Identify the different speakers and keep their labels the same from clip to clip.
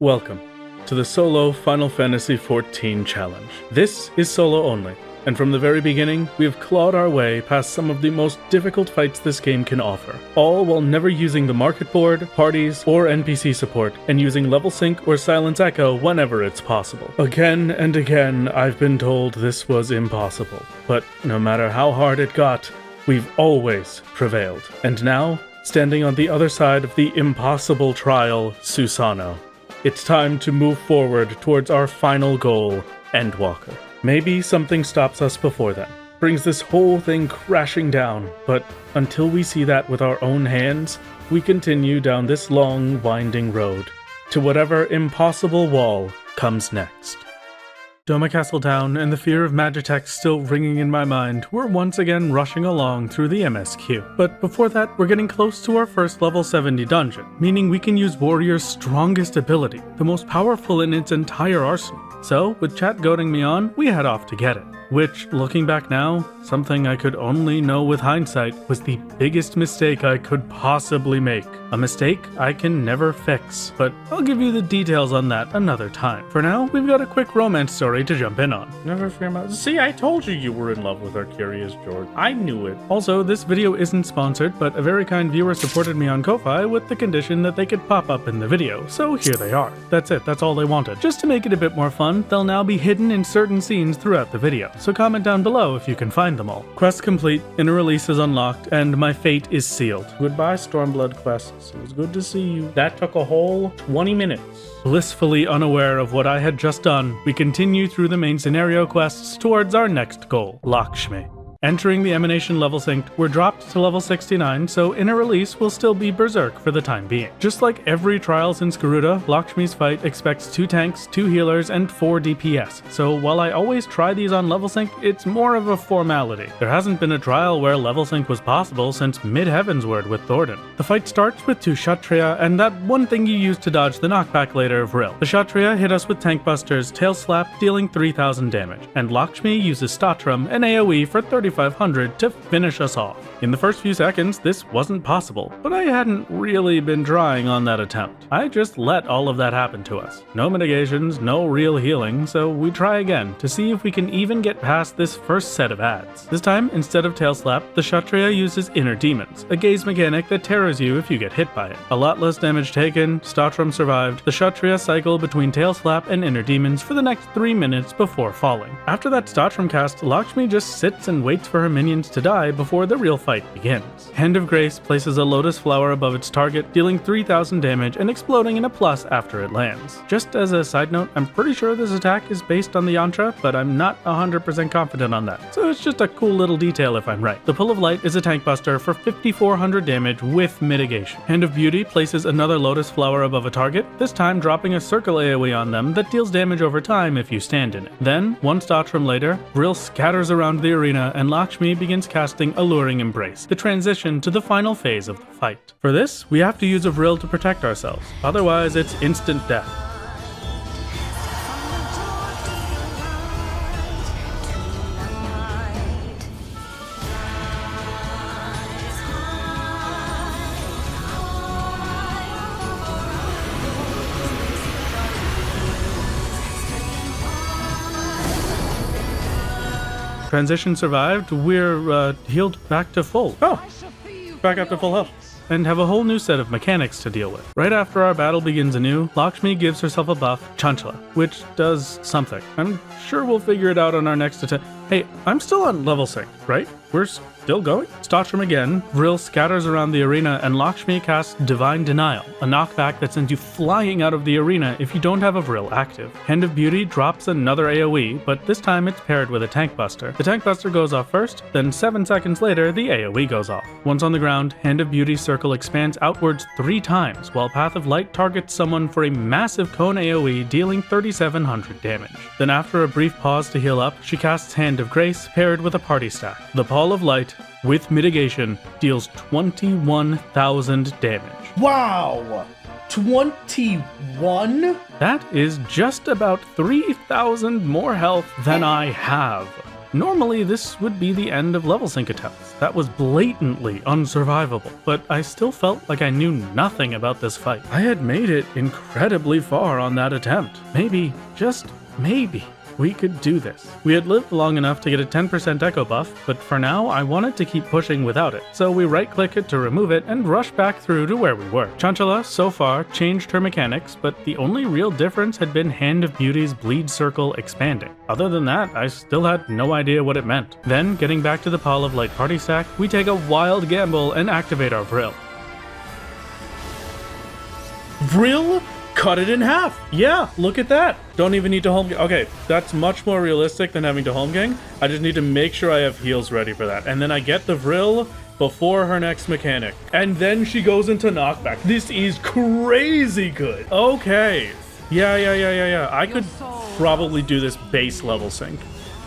Speaker 1: Welcome to the solo Final Fantasy XIV challenge. This is solo only, and from the very beginning, we have clawed our way past some of the most difficult fights this game can offer, all while never using the market board, parties, or NPC support, and using level sync or silence echo whenever it's possible. Again and again, I've been told this was impossible, but no matter how hard it got, we've always prevailed. And now, standing on the other side of the impossible trial, Susano, it's time to move forward towards our final goal, Endwalker. Maybe something stops us before then, brings this whole thing crashing down, but until we see that with our own hands, we continue down this long, winding road to whatever impossible wall comes next. Doma Castle Town and the fear of Magitech still ringing in my mind, we're once again rushing along through the MSQ. But before that, we're getting close to our first level 70 dungeon, meaning we can use Warrior's strongest ability, the most powerful in its entire arsenal. So, with chat goading me on, we head off to get it. Which, looking back now, something I could only know with hindsight was the biggest mistake I could possibly make. A mistake I can never fix, but I'll give you the details on that another time. For now, we've got a quick romance story to jump in on. Never fear my— See, I told you were in love with our Curious George. I knew it. Also, this video isn't sponsored, but a very kind viewer supported me on Ko-Fi with the condition that they could pop up in the video, so here they are. That's it, that's all they wanted. Just to make it a bit more fun, they'll now be hidden in certain scenes throughout the video, so comment down below if you can find them all. Quest complete, inner release is unlocked, and my fate is sealed. Goodbye, Stormblood quests. It was good to see you. That took a whole 20 minutes. Blissfully unaware of what I had just done, we continue through the main scenario quests towards our next goal, Lakshmi. Entering the Emanation level synced, we're dropped to level 69, so inner release will still be Berserk for the time being. Just like every trial since Garuda, Lakshmi's fight expects 2 tanks, 2 healers, and 4 DPS, so while I always try these on level sync, it's more of a formality. There hasn't been a trial where level sync was possible since Mid-Heavensward with Thornton. The fight starts with 2 Kshatriya, and that one thing you use to dodge the knockback later of Vril. The Kshatriya hit us with Tank Busters, Tail Slap, dealing 3000 damage, and Lakshmi uses Statram and AoE for 3500 to finish us off. In the first few seconds, this wasn't possible, but I hadn't really been trying on that attempt. I just let all of that happen to us. No mitigations, no real healing, so we try again to see if we can even get past this first set of ads. This time, instead of Tail Slap, the Kshatriya uses Inner Demons, a gaze mechanic that terrors you if you get hit by it. A lot less damage taken, Statram survived, the Kshatriya cycle between Tail Slap and Inner Demons for the next 3 minutes before falling. After that Statram cast, Lakshmi just sits and waits for her minions to die before the real fight begins. Hand of Grace places a lotus flower above its target, dealing 3000 damage and exploding in a plus after it lands. Just as a side note, I'm pretty sure this attack is based on the yantra, but I'm not 100% confident on that, so it's just a cool little detail if I'm right. The Pull of Light is a tank buster for 5400 damage with mitigation. Hand of Beauty places another lotus flower above a target, this time dropping a circle AoE on them that deals damage over time if you stand in it. Then, one Statram later, Vril scatters around the arena and Lakshmi begins casting Alluring Embrace, the transition to the final phase of the fight. For this, we have to use a Vril to protect ourselves, otherwise it's instant death. Transition survived, we're healed back to full. Oh, back up to full health. And have a whole new set of mechanics to deal with. Right after our battle begins anew, Lakshmi gives herself a buff, Chanchla, which does something. I'm sure we'll figure it out on our next attempt. Hey, I'm still on level sync, right? We're still going? Statram again, Vril scatters around the arena and Lakshmi casts Divine Denial, a knockback that sends you flying out of the arena if you don't have a Vril active. Hand of Beauty drops another AoE, but this time it's paired with a Tank Buster. The Tank Buster goes off first, then 7 seconds later the AoE goes off. Once on the ground, Hand of Beauty's circle expands outwards 3 times, while Path of Light targets someone for a massive cone AoE dealing 3700 damage. Then after a brief pause to heal up, she casts Hand of Grace paired with a party stack. The Pall of Light, with mitigation, deals 21,000 damage.
Speaker 2: Wow! 21?
Speaker 1: That is just about 3,000 more health than I have. Normally, this would be the end of level sync attempts. That was blatantly unsurvivable, but I still felt like I knew nothing about this fight. I had made it incredibly far on that attempt. Maybe, just maybe, we could do this. We had lived long enough to get a 10% echo buff, but for now I wanted to keep pushing without it. So we right-click it to remove it and rush back through to where we were. Chanchala, so far, changed her mechanics, but the only real difference had been Hand of Beauty's bleed circle expanding. Other than that, I still had no idea what it meant. Then, getting back to the Pall of Light party stack, we take a wild gamble and activate our Vril. Vril? Cut it in half. Yeah, look at that. Don't even need to home gang. Okay, that's much more realistic than having to home gang. I just need to make sure I have heals ready for that. And then I get the Vril before her next mechanic. And then she goes into knockback. This is crazy good. Okay. Yeah. I could probably do this base level sync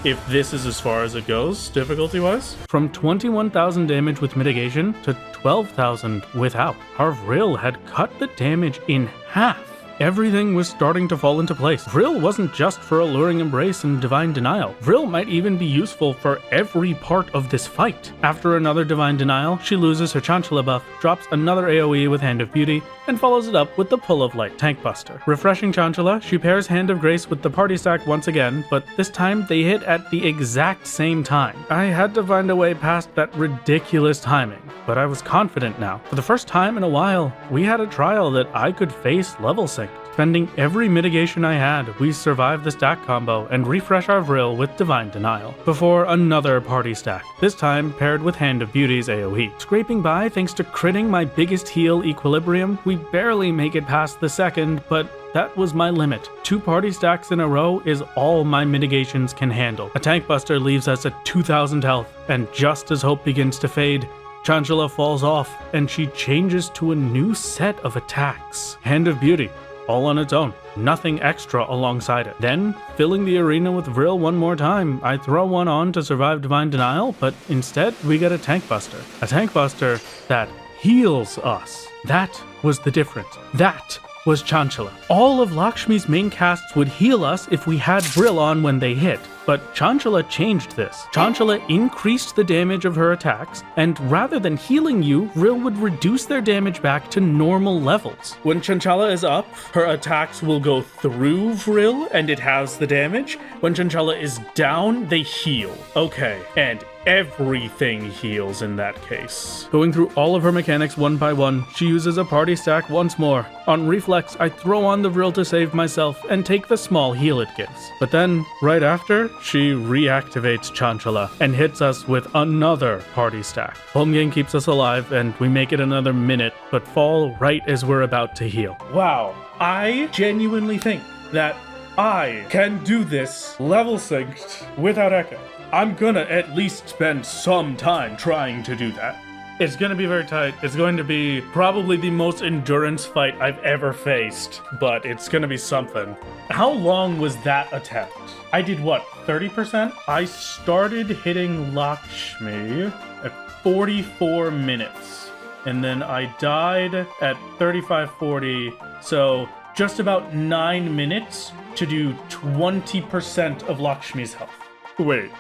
Speaker 1: if this is as far as it goes, difficulty-wise. From 21,000 damage with mitigation to 12,000 without. Our Vril had cut the damage in half. Everything was starting to fall into place. Vril wasn't just for Alluring Embrace and Divine Denial. Vril might even be useful for every part of this fight. After another Divine Denial, she loses her Chanchala buff, drops another AoE with Hand of Beauty, and follows it up with the Pull of Light Tank Buster. Refreshing Chanchala, she pairs Hand of Grace with the party stack once again, but this time they hit at the exact same time. I had to find a way past that ridiculous timing, but I was confident now. For the first time in a while, we had a trial that I could face level sync. Spending every mitigation I had, we survive the stack combo and refresh our Vril with Divine Denial, before another party stack, this time paired with Hand of Beauty's AoE. Scraping by thanks to critting my biggest heal Equilibrium, we barely make it past the second, but that was my limit. 2 party stacks in a row is all my mitigations can handle. A Tank Buster leaves us at 2,000 health, and just as hope begins to fade, Chanchala falls off, and she changes to a new set of attacks. Hand of Beauty, all on its own, nothing extra alongside it. Then, filling the arena with Vril one more time, I throw one on to survive Divine Denial, but instead we get a Tank Buster. A Tank Buster that heals us. That was the difference. That was Chanchala. All of Lakshmi's main casts would heal us if we had Vril on when they hit, but Chanchala changed this. Chanchala increased the damage of her attacks, and rather than healing you, Vril would reduce their damage back to normal levels. When Chanchala is up, her attacks will go through Vril, and it has the damage. When Chanchala is down, they heal. Okay, and everything heals in that case. Going through all of her mechanics one by one, she uses a party stack once more. On reflex, I throw on the Vril to save myself and take the small heal it gives. But then, right after, she reactivates Chanchala and hits us with another party stack. Home game keeps us alive and we make it another minute, but fall right as we're about to heal. Wow, I genuinely think that I can do this level synced without echo. I'm gonna at least spend some time trying to do that. It's gonna be very tight. It's going to be probably the most endurance fight I've ever faced, but it's gonna be something. How long was that attempt? I did what, 30%? I started hitting Lakshmi at 44 minutes, and then I died at 35:40, so just about 9 minutes to do 20% of Lakshmi's health. Wait.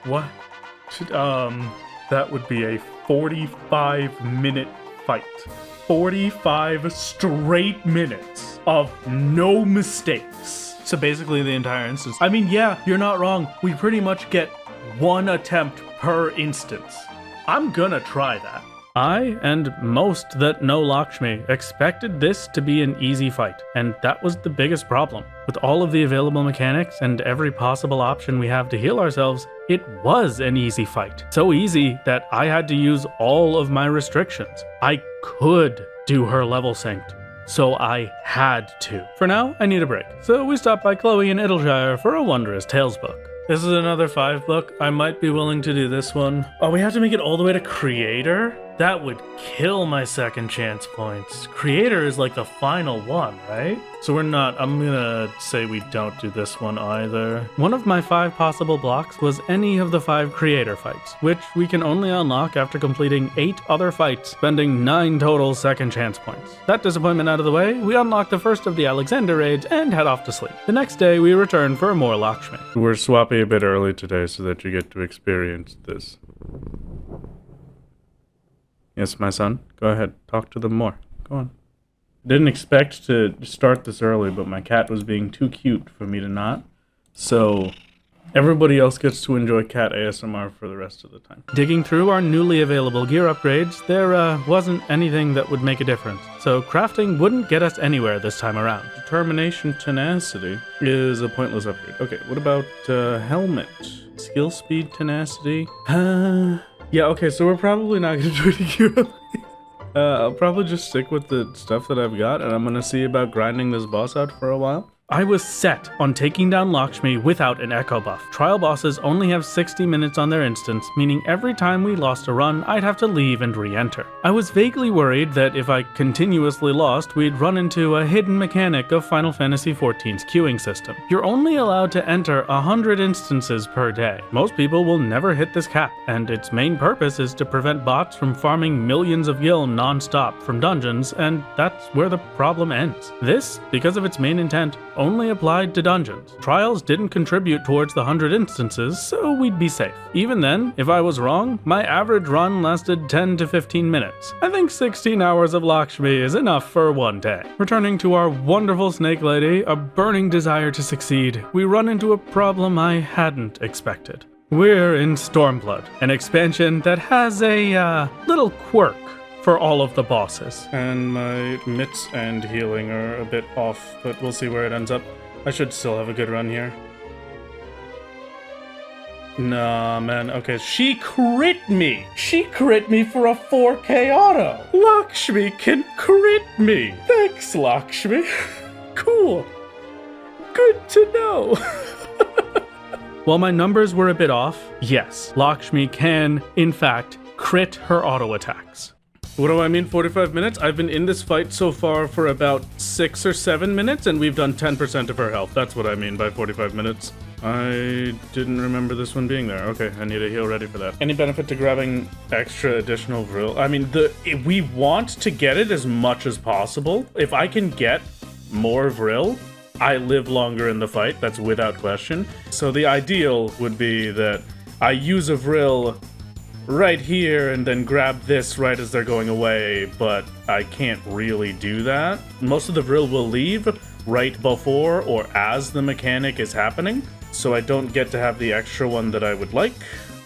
Speaker 1: What? That would be a 45-minute fight. 45 straight minutes of no mistakes. So basically the entire instance. I mean, yeah, you're not wrong. We pretty much get 1 attempt per instance. I'm gonna try that. I, and most that know Lakshmi, expected this to be an easy fight, and that was the biggest problem. With all of the available mechanics and every possible option we have to heal ourselves, it was an easy fight. So easy that I had to use all of my restrictions. I could do her level synced, so I had to. For now, I need a break, so we stop by Chloe in Idyllshire for a Wondrous Tales book. This is another 5 book. I might be willing to do this one. Oh, we have to make it all the way to Creator? That would kill my second chance points. Creator is like the final one, right? So I'm gonna say we don't do this one either. One of my 5 possible blocks was any of the 5 creator fights, which we can only unlock after completing 8 other fights, spending 9 total second chance points. That disappointment out of the way, we unlock the first of the Alexander raids and head off to sleep. The next day, we return for more Lakshmi. We're swapping a bit early today so that you get to experience this. Yes, my son. Go ahead. Talk to them more. Go on. Didn't expect to start this early, but my cat was being too cute for me to not. So everybody else gets to enjoy cat ASMR for the rest of the time. Digging through our newly available gear upgrades, there wasn't anything that would make a difference. So crafting wouldn't get us anywhere this time around. Determination tenacity is a pointless upgrade. Okay, what about helmet? Skill speed tenacity? Yeah, okay, so we're probably not going to do any gear upgrades. I'll probably just stick with the stuff that I've got, and I'm going to see about grinding this boss out for a while. I was set on taking down Lakshmi without an echo buff. Trial bosses only have 60 minutes on their instance, meaning every time we lost a run, I'd have to leave and re-enter. I was vaguely worried that if I continuously lost, we'd run into a hidden mechanic of Final Fantasy XIV's queuing system. You're only allowed to enter 100 instances per day. Most people will never hit this cap, and its main purpose is to prevent bots from farming millions of gil non-stop from dungeons, and that's where the problem ends. This, because of its main intent, only applied to dungeons. Trials didn't contribute towards the 100 instances, so we'd be safe. Even then, if I was wrong, my average run lasted 10 to 15 minutes. I think 16 hours of Lakshmi is enough for one day. Returning to our wonderful snake lady, a burning desire to succeed, we run into a problem I hadn't expected. We're in Stormblood, an expansion that has a little quirk for all of the bosses. And my mitts and healing are a bit off, but we'll see where it ends up. I should still have a good run here. Nah, man. Okay, she crit me! She crit me for a 4K auto! Lakshmi can crit me! Thanks, Lakshmi. Cool. Good to know. While my numbers were a bit off, yes, Lakshmi can, in fact, crit her auto attacks. What do I mean 45 minutes? I've been in this fight so far for about 6 or 7 minutes, and we've done 10% of her health. That's what I mean by 45 minutes. I didn't remember this one being there. Okay, I need a heal ready for that. Any benefit to grabbing extra additional vril? I mean, we want to get it as much as possible. If I can get more vril, I live longer in the fight. That's without question. So the ideal would be that I use a vril right here and then grab this right as they're going away, but I can't really do that. Most of the vril will leave right before or as the mechanic is happening, so I don't get to have the extra one that I would like,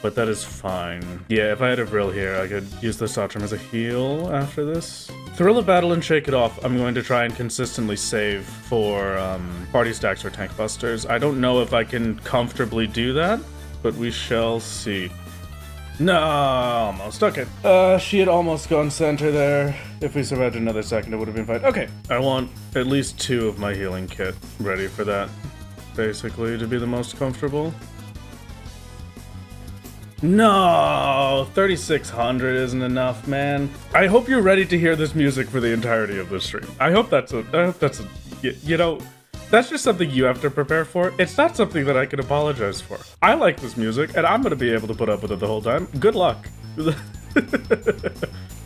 Speaker 1: but that is fine. Yeah, if I had a vril here, I could use the Satram as a heal after this. Thrill of Battle and Shake It Off, I'm going to try and consistently save for party stacks or tank busters. I don't know if I can comfortably do that, but we shall see. No, almost. Okay. She had almost gone center there. If we survived another second, it would have been fine. Okay. I want at least 2 of my healing kit ready for that, basically, to be the most comfortable. No, 3600 isn't enough, man. I hope you're ready to hear this music for the entirety of this stream. I hope that's a, you know, that's just something you have to prepare for. It's not something that I can apologize for. I like this music, and I'm gonna be able to put up with it the whole time. Good luck.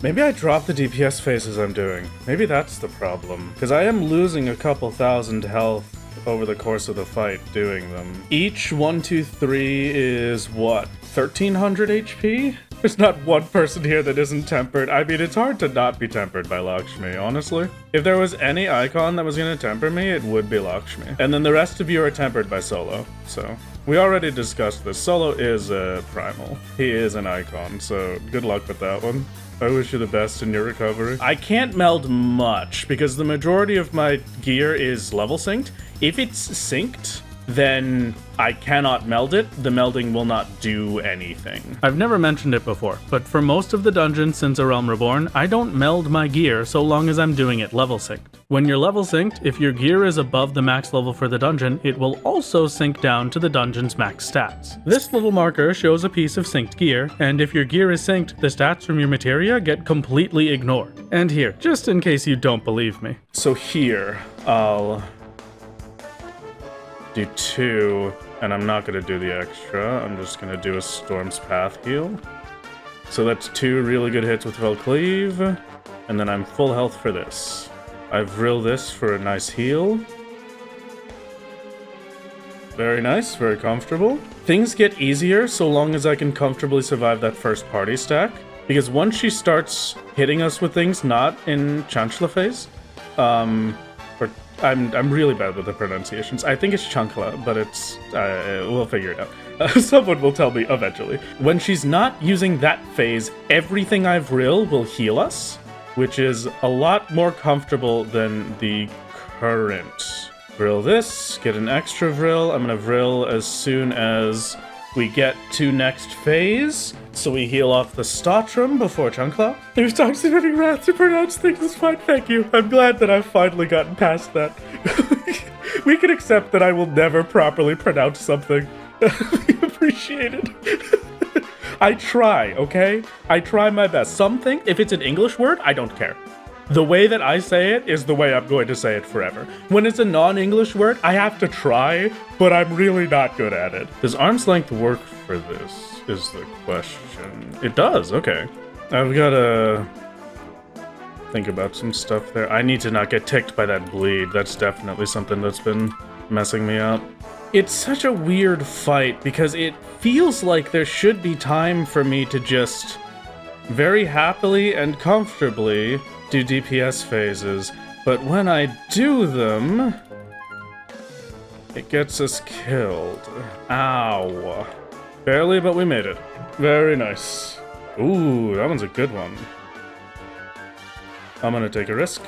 Speaker 1: Maybe I dropped the DPS phases I'm doing. Maybe that's the problem. Because I am losing a couple thousand health over the course of the fight doing them. Each 1, 2, 3 is what? 1300 HP? There's not one person here that isn't tempered. I mean, it's hard to not be tempered by Lakshmi, honestly. If there was any icon that was gonna temper me, it would be Lakshmi. And then the rest of you are tempered by Solo, so. We already discussed this. Solo is a primal. He is an icon, so good luck with that one. I wish you the best in your recovery. I can't meld much, because the majority of my gear is level synced. If it's synced, then I cannot meld it. The melding will not do anything. I've never mentioned it before, but for most of the dungeons since A Realm Reborn, I don't meld my gear so long as I'm doing it level synced. When you're level synced, if your gear is above the max level for the dungeon, it will also sync down to the dungeon's max stats. This little marker shows a piece of synced gear, and if your gear is synced, the stats from your materia get completely ignored. And here, just in case you don't believe me. So here, I'll do 2, and I'm not going to do the extra. I'm just going to do a Storm's Path heal. So that's 2 really good hits with Fel Cleave, and then I'm full health for this. I vril this for a nice heal. Very nice, very comfortable. Things get easier so long as I can comfortably survive that first party stack, because once she starts hitting us with things not in Chancla phase, I'm really bad with the pronunciations. I think it's Chancla, but it's we'll figure it out. Someone will tell me eventually. When she's not using that phase, everything I vril will heal us, which is a lot more comfortable than the current. Vril this, get an extra vril. I'm gonna vril as soon as we get to next phase, so we heal off the Stotrum before Chunkla. There's times of any wrath to pronounce things is fine, thank you. I'm glad that I've finally gotten past that. We can accept that I will never properly pronounce something. We appreciate it. I try, okay? I try my best. Something, if it's an English word, I don't care. The way that I say it is the way I'm going to say it forever. When it's a non-English word, I have to try, but I'm really not good at it. Does arm's length work for this, is the question. It does, okay. I've gotta think about some stuff there. I need to not get ticked by that bleed. That's definitely something that's been messing me up. It's such a weird fight because it feels like there should be time for me to just very happily and comfortably do DPS phases, but when I do them, it gets us killed. Ow. Barely, but we made it. Very nice. Ooh, that one's a good one. I'm gonna take a risk.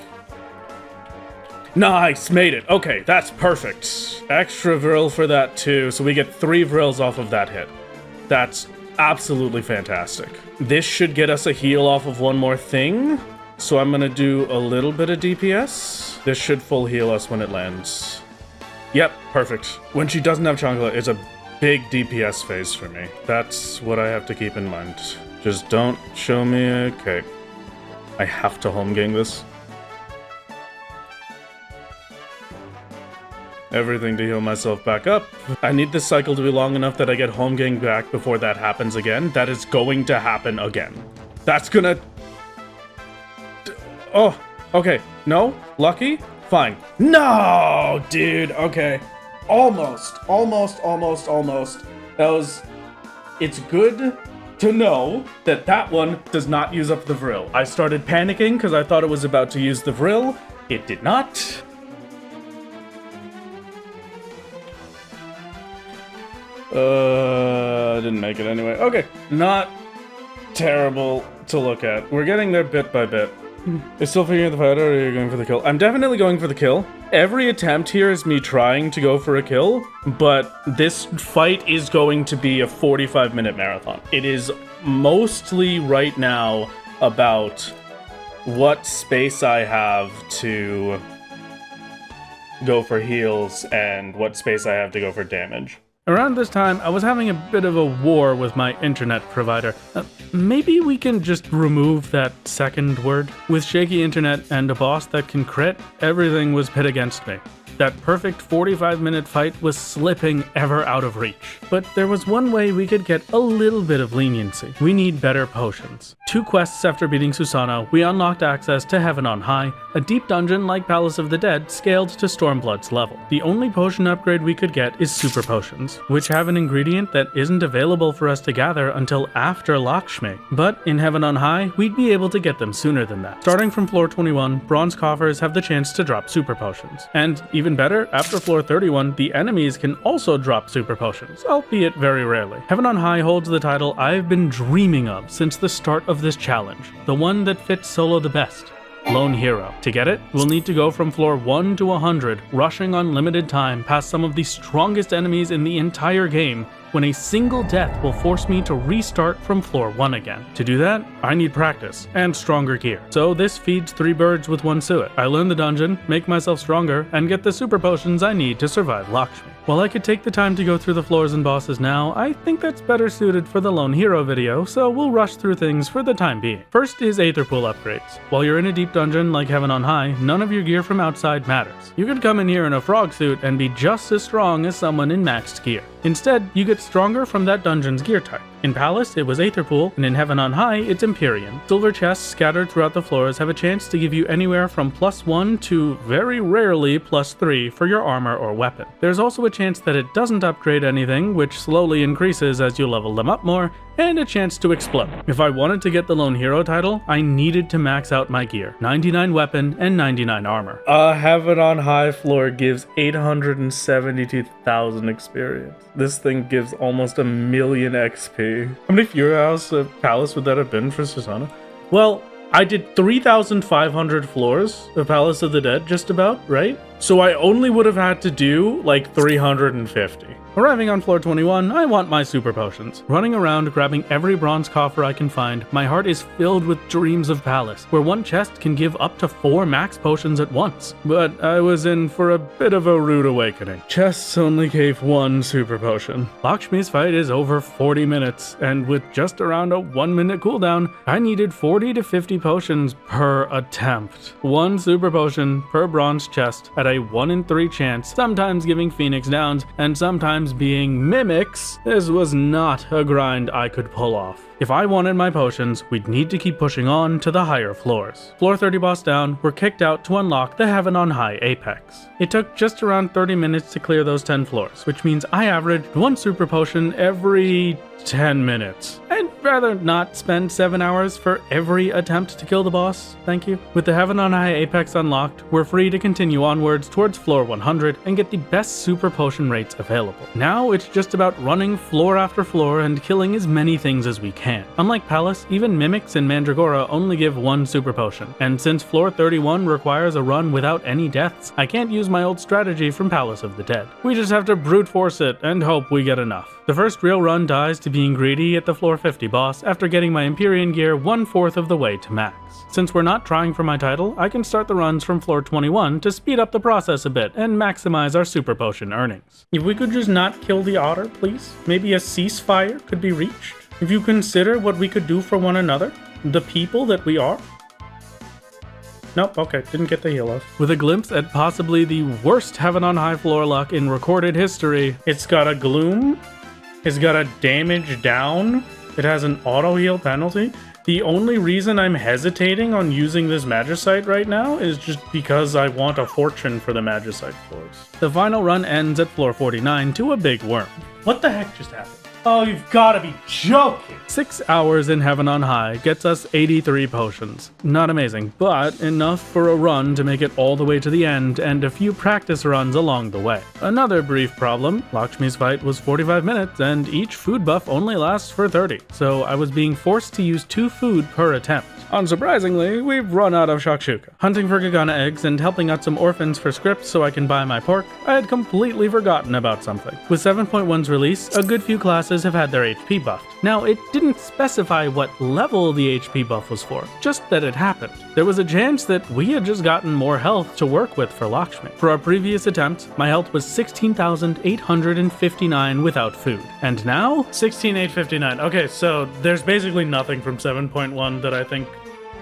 Speaker 1: Nice, made it. Okay, that's perfect. Extra vril for that too, so we get 3 vrils off of that hit. That's absolutely fantastic. This should get us a heal off of one more thing. So I'm gonna do a little bit of DPS. This should full heal us when it lands. Yep, perfect. When she doesn't have Chancla, it's a big DPS phase for me. That's what I have to keep in mind. Just don't show me. Okay. I have to home gang this. Everything to heal myself back up. I need this cycle to be long enough that I get home gang back before that happens again. That is going to happen again. That's gonna... Oh, okay. No? Lucky? Fine. No, dude. Okay. Almost. That was... It's good to know that that one does not use up the vril. I started panicking because I thought it was about to use the vril. It did not. I didn't make it anyway. Okay. Not terrible to look at. We're getting there bit by bit. You're still figuring the fight out, or are you going for the kill? I'm definitely going for the kill. Every attempt here is me trying to go for a kill, but this fight is going to be a 45-minute marathon. It is mostly right now about what space I have to go for heals and what space I have to go for damage. Around this time, I was having a bit of a war with my internet provider. Maybe we can just remove that second word? With shaky internet and a boss that can crit, everything was pit against me. That perfect 45-minute fight was slipping ever out of reach. But there was one way we could get a little bit of leniency. We need better potions. 2 quests after beating Susanoo, we unlocked access to Heaven on High, a deep dungeon like Palace of the Dead scaled to Stormblood's level. The only potion upgrade we could get is super potions, which have an ingredient that isn't available for us to gather until after Lakshmi. But in Heaven on High, we'd be able to get them sooner than that. Starting from floor 21, bronze coffers have the chance to drop super potions. And even better, after floor 31, the enemies can also drop super potions, albeit very rarely. Heaven on High holds the title I've been dreaming of since the start of this challenge, the one that fits solo the best. Lone Hero. To get it, we'll need to go from floor 1 to 100, rushing on limited time past some of the strongest enemies in the entire game, when a single death will force me to restart from floor 1 again. To do that, I need practice and stronger gear. So this feeds 3 birds with 1 suet. I learn the dungeon, make myself stronger, and get the super potions I need to survive Lakshmi. While I could take the time to go through the floors and bosses now, I think that's better suited for the Lone Hero video, so we'll rush through things for the time being. First is Aether Pool upgrades. While you're in a deep dungeon like Heaven on High, none of your gear from outside matters. You could come in here in a frog suit and be just as strong as someone in maxed gear. Instead, you get stronger from that dungeon's gear type. In Palace, it was Aether Pool, and in Heaven on High, it's Empyrean. Silver chests scattered throughout the floors have a chance to give you anywhere from +1 to, very rarely, +3 for your armor or weapon. There's also a chance that it doesn't upgrade anything, which slowly increases as you level them up more, and a chance to explode. If I wanted to get the Lone Hero title, I needed to max out my gear. 99 weapon and 99 armor. Heaven on High floor gives 872,000 experience. This thing gives almost 1,000,000 XP. How many Fury House Palace would that have been for Susanna? Well, I did 3,500 floors of Palace of the Dead just about, right? So I only would have had to do like 350. Arriving on floor 21, I want my super potions. Running around grabbing every bronze coffer I can find, my heart is filled with dreams of Palace, where one chest can give up to 4 max potions at once. But I was in for a bit of a rude awakening. Chests only gave 1 super potion. Lakshmi's fight is over 40 minutes, and with just around a 1-minute cooldown, I needed 40 to 50 potions per attempt. 1 super potion per bronze chest at a 1 in 3 chance, sometimes giving Phoenix Downs, and sometimes being mimics. This was not a grind I could pull off. If I wanted my potions, we'd need to keep pushing on to the higher floors. Floor 30 boss down, we're kicked out to unlock the Heaven on High Apex. It took just around 30 minutes to clear those 10 floors, which means I averaged 1 super potion every 10 minutes. I'd rather not spend 7 hours for every attempt to kill the boss, thank you. With the Heaven on High Apex unlocked, we're free to continue onwards towards floor 100 and get the best super potion rates available. Now it's just about running floor after floor and killing as many things as we can. Unlike Palace, even Mimics and Mandragora only give 1 super potion, and since floor 31 requires a run without any deaths, I can't use my old strategy from Palace of the Dead. We just have to brute force it and hope we get enough. The first real run dies to being greedy at the floor 50 boss after getting my Empyrean gear 1/4 of the way to max. Since we're not trying for my title, I can start the runs from floor 21 to speed up the process a bit and maximize our super potion earnings. If we could just not kill the otter, please? Maybe a ceasefire could be reached? If you consider what we could do for one another, the people that we are. Nope, okay, didn't get the heal off. With a glimpse at possibly the worst Heaven on High floor luck in recorded history, it's got a gloom, it's got a damage down, it has an auto heal penalty. The only reason I'm hesitating on using this Magicite right now is just because I want a fortune for the Magicite floors. The final run ends at floor 49 to a big worm. What the heck just happened? Oh, you've gotta be joking! 6 hours in Heaven on High gets us 83 potions. Not amazing, but enough for a run to make it all the way to the end and a few practice runs along the way. Another brief problem, Lakshmi's fight was 45 minutes and each food buff only lasts for 30, so I was being forced to use 2 food per attempt. Unsurprisingly, we've run out of shakshuka. Hunting for Gagana eggs and helping out some orphans for scripts so I can buy my pork, I had completely forgotten about something. With 7.1's release, a good few classes have had their HP buffed. Now, it didn't specify what level the HP buff was for, just that it happened. There was a chance that we had just gotten more health to work with for Lakshmi. For our previous attempt, my health was 16,859 without food. And now, 16,859. Okay, so there's basically nothing from 7.1 that I think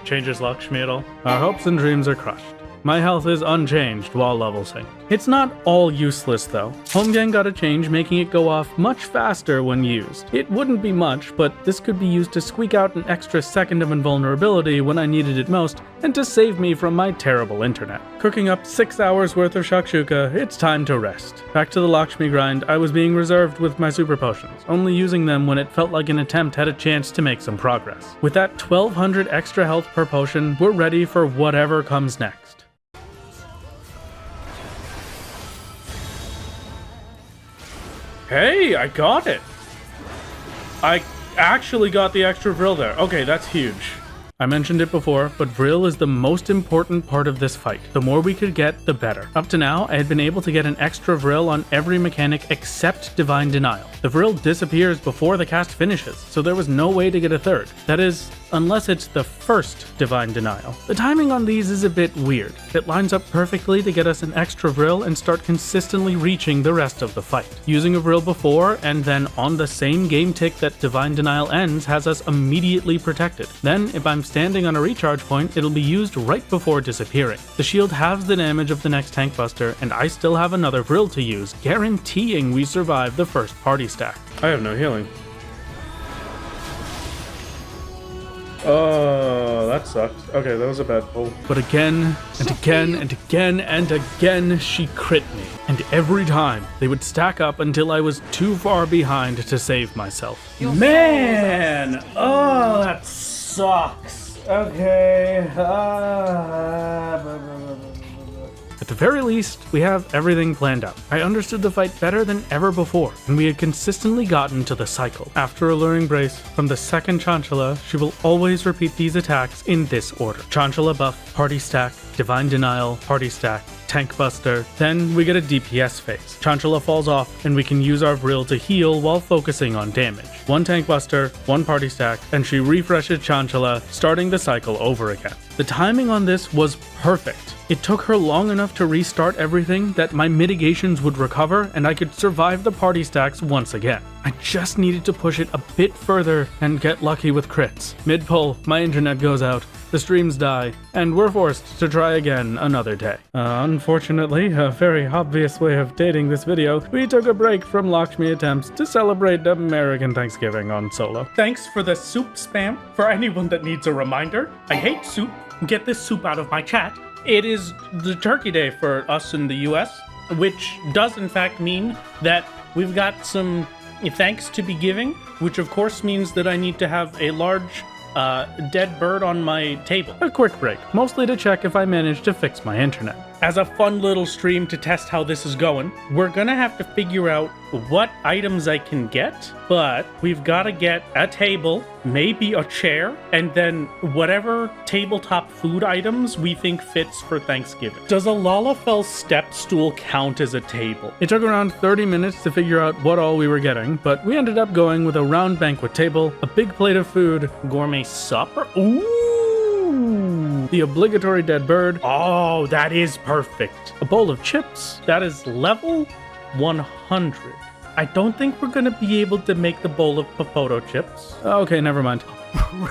Speaker 1: changes Lakshmi at all. Our hopes and dreams are crushed. My health is unchanged while level synced. It's not all useless though. Home Gang got a change making it go off much faster when used. It wouldn't be much, but this could be used to squeak out an extra second of invulnerability when I needed it most, and to save me from my terrible internet. Cooking up 6 hours worth of shakshuka, it's time to rest. Back to the Lakshmi grind, I was being reserved with my super potions, only using them when it felt like an attempt had a chance to make some progress. With that 1200 extra health per potion, we're ready for whatever comes next. Hey, I got it! I actually got the extra drill there. Okay, that's huge. I mentioned it before, but Vril is the most important part of this fight. The more we could get, the better. Up to now, I had been able to get an extra Vril on every mechanic except Divine Denial. The Vril disappears before the cast finishes, so there was no way to get a third. That is, unless it's the first Divine Denial. The timing on these is a bit weird. It lines up perfectly to get us an extra Vril and start consistently reaching the rest of the fight. Using a Vril before and then on the same game tick that Divine Denial ends has us immediately protected. Then, if I'm standing on a recharge point, it'll be used right before disappearing. The shield halves the damage of the next tank buster, and I still have another Vril to use, guaranteeing we survive the first party stack.
Speaker 2: I have no healing.
Speaker 1: Oh, that sucks. Okay, that was a bad pull. But again, and again, and again, and again, she crit me. And every time, they would stack up until I was too far behind to save myself. Man! Oh, that sucks. Okay. At the very least, we have everything planned out. I understood the fight better than ever before, and we had consistently gotten to the cycle. After Alluring Brace, from the second Chanchala, she will always repeat these attacks in this order. Chanchala buff, party stack, Divine Denial, party stack, Tank Buster, then we get a DPS phase. Chanchala falls off, and we can use our Vril to heal while focusing on damage. One Tank Buster, one party stack, and she refreshes Chanchala, starting the cycle over again. The timing on this was perfect. It took her long enough to restart everything that my mitigations would recover and I could survive the party stacks once again. I just needed to push it a bit further and get lucky with crits. Mid-pull, my internet goes out, the streams die, and we're forced to try again another day. Unfortunately, a very obvious way of dating this video, we took a break from Lakshmi attempts to celebrate American Thanksgiving on solo. Thanks for the soup spam. For anyone that needs a reminder, I hate soup. Get this soup out of my chat. It is the Turkey Day for us in the US, which does in fact mean that we've got some thanks to be giving, which of course means that I need to have a large dead bird on my table. A quick break, mostly to check if I managed to fix my internet. As a fun little stream to test how this is going, we're gonna have to figure out what items I can get, but we've gotta get a table, maybe a chair, and then whatever tabletop food items we think fits for Thanksgiving. Does a Lalafell step stool count as a table? It took around 30 minutes to figure out what all we were getting, but we ended up going with a round banquet table, a big plate of food, gourmet supper. Ooh! The obligatory dead bird. Oh, that is perfect. A bowl of chips. That is level 100. I don't think we're gonna be able to make the bowl of potato chips. Okay, never mind.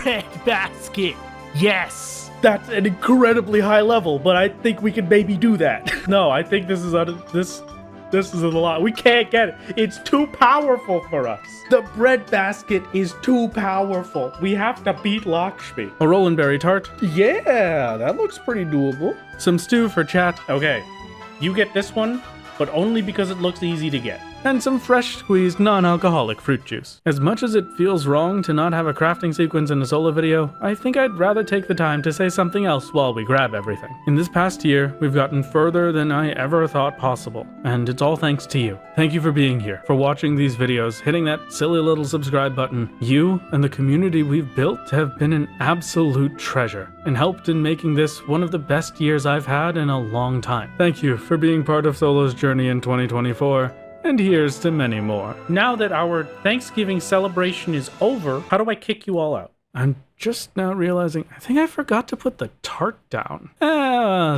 Speaker 1: Red basket. Yes. That's an incredibly high level, but I think we can maybe do that. No, I think this is this is a lot. We can't get it. It's too powerful for us. The bread basket is too powerful. We have to beat Lakshmi. A Roland Berry tart. Yeah, that looks pretty doable. Some stew for chat. Okay, you get this one, but only because it looks easy to get. And some fresh squeezed non-alcoholic fruit juice. As much as it feels wrong to not have a crafting sequence in a solo video, I think I'd rather take the time to say something else while we grab everything. In this past year, we've gotten further than I ever thought possible, and it's all thanks to you. Thank you for being here, for watching these videos, hitting that silly little subscribe button. You and the community we've built have been an absolute treasure, and helped in making this one of the best years I've had in a long time. Thank you for being part of Solo's journey in 2024. And here's to many more. Now that our Thanksgiving celebration is over, how do I kick you all out? I'm just now realizing, I think I forgot to put the tart down.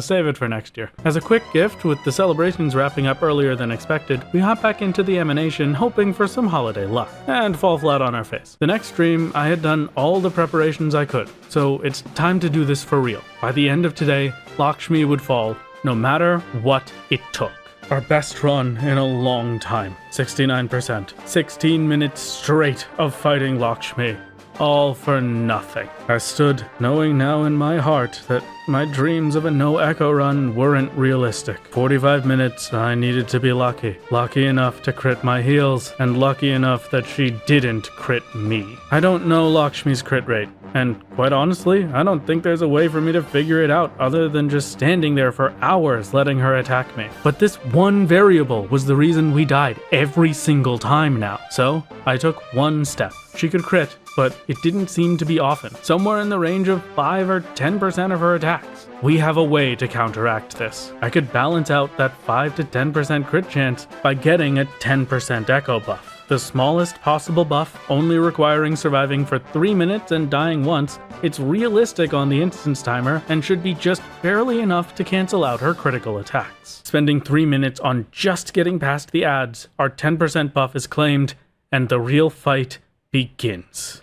Speaker 1: Save it for next year. As a quick gift, with the celebrations wrapping up earlier than expected, we hop back into the Emanation hoping for some holiday luck, and fall flat on our face. The next stream, I had done all the preparations I could, so it's time to do this for real. By the end of today, Lakshmi would fall, no matter what it took. Our best run in a long time. 69%. 16 minutes straight of fighting Lakshmi. All for nothing. I stood, knowing now in my heart that my dreams of a no echo run weren't realistic. 45 minutes, I needed to be lucky. Lucky enough to crit my heals, and lucky enough that she didn't crit me. I don't know Lakshmi's crit rate, and quite honestly, I don't think there's a way for me to figure it out other than just standing there for hours letting her attack me. But this one variable was the reason we died every single time now. So, I took one step. She could crit, but it didn't seem to be often, somewhere in the range of 5 or 10% of her attacks. We have a way to counteract this. I could balance out that 5 to 10% crit chance by getting a 10% echo buff. The smallest possible buff, only requiring surviving for 3 minutes and dying once. It's realistic on the instance timer and should be just barely enough to cancel out her critical attacks. Spending 3 minutes on just getting past the ads, our 10% buff is claimed, and the real fight begins.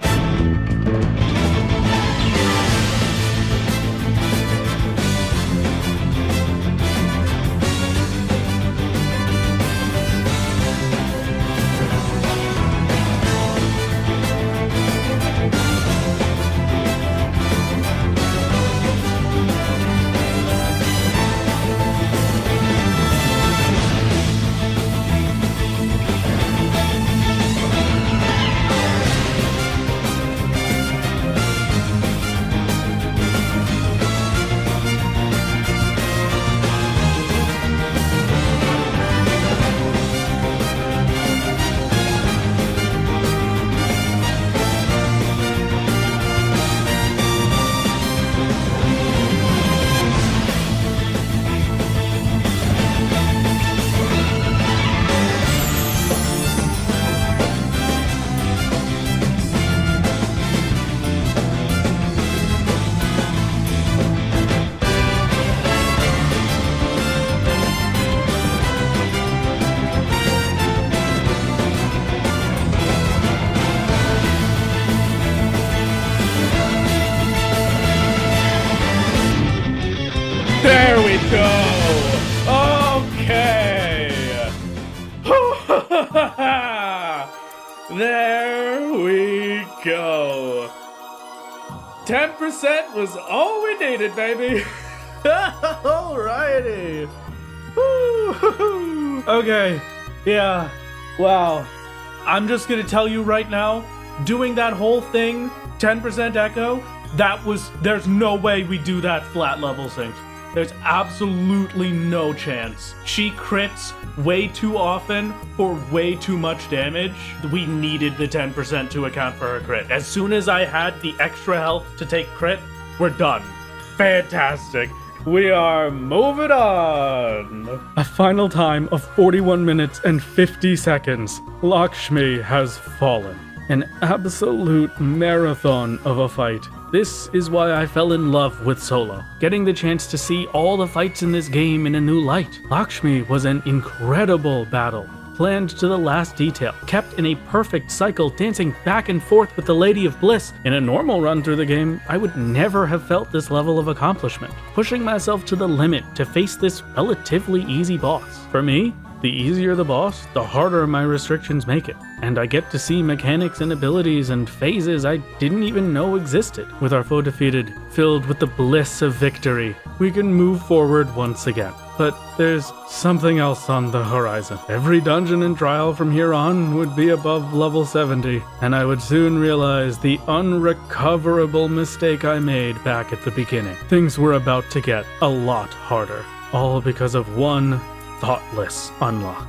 Speaker 1: There we go! Okay! There we go! 10% was all we needed, baby! Alrighty! Okay, yeah, wow. I'm just gonna tell you right now, doing that whole thing, 10% echo, there's no way we do that flat level sync. There's absolutely no chance. She crits way too often for way too much damage. We needed the 10% to account for her crit. As soon as I had the extra health to take crit, we're done. Fantastic. We are moving on. A final time of 41 minutes and 50 seconds. Lakshmi has fallen. An absolute marathon of a fight. This is why I fell in love with Solo, getting the chance to see all the fights in this game in a new light. Lakshmi was an incredible battle, planned to the last detail, kept in a perfect cycle, dancing back and forth with the Lady of Bliss. In a normal run through the game, I would never have felt this level of accomplishment, pushing myself to the limit to face this relatively easy boss. For me, the easier the boss, the harder my restrictions make it, and I get to see mechanics and abilities and phases I didn't even know existed. With our foe defeated, filled with the bliss of victory, we can move forward once again. But there's something else on the horizon. Every dungeon and trial from here on would be above level 70, and I would soon realize the unrecoverable mistake I made back at the beginning. Things were about to get a lot harder, all because of one thoughtless unlock.